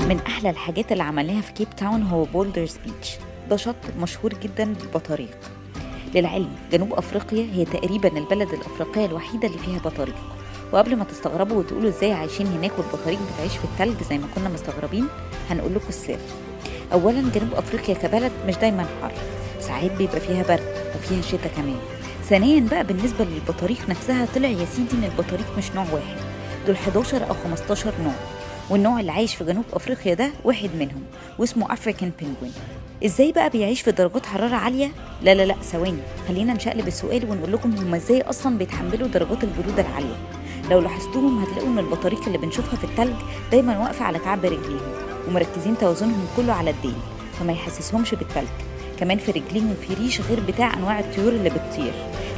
من أحلى الحاجات اللي عملناها في كيب تاون هو بولدرز بيتش. ده شط مشهور جدا بالبطاريق. للعلم جنوب أفريقيا هي تقريبا البلد الأفريقية الوحيدة اللي فيها بطاريق. وقبل ما تستغربوا وتقولوا ازاي عايشين هناك والبطاريق بتعيش في التلج زي ما كنا مستغربين، هنقول لكم السر. أولا جنوب أفريقيا كبلد مش دايما حر، ساعات بيبقى فيها برد وفيها شتاء كمان. ثانيا بقى بالنسبة للبطاريق نفسها، طلع يا سيدي ان البطاريق مش نوع واحد، دول 11 أو 15 نوع، والنوع اللي عايش في جنوب أفريقيا ده واحد منهم واسمه أفريكان بينجوين. ازاي بقى بيعيش في درجات حرارة عالية؟ لا ثواني، خلينا نشقلب السؤال ونقول لكم هم ازاي أصلا بيتحملوا درجات البرودة العالية. لو لاحظتوهم هتلاقوا ان البطاريق اللي بنشوفها في التلج دايما واقفة على كعب رجليهم ومركزين توازنهم كله على الديل فما يحسسهمش بالتلج. كمان في رجليهم في ريش غير بتاع انواع الطيور اللي بتطير،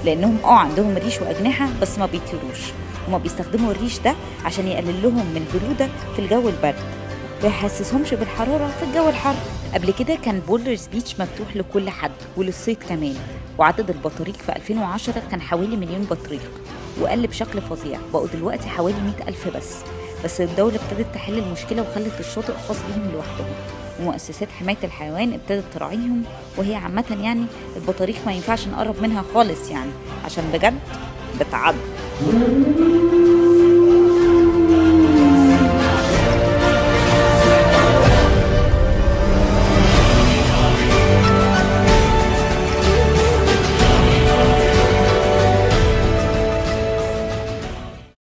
لانهم عندهم ريش واجنحه بس ما بيطيروش، وما بيستخدموا الريش ده عشان يقلل لهم من البروده في الجو البرد ويحسسهمش بالحراره في الجو الحر. قبل كده كان بولدرز بيتش مفتوح لكل حد وللصيد كمان، وعدد البطاريق في 2010 كان حوالي 1,000,000 بطريق، وقل بشكل فظيع، بقوا دلوقتي حوالي 100,000 بس الدولة ابتدت تحل المشكلة وخلت الشاطئ خاص بيهم لوحدهم، ومؤسسات حماية الحيوان ابتدت تراعيهم. وهي عامة يعني البطاريق ما ينفعش نقرب منها خالص، يعني عشان بجد بتعض.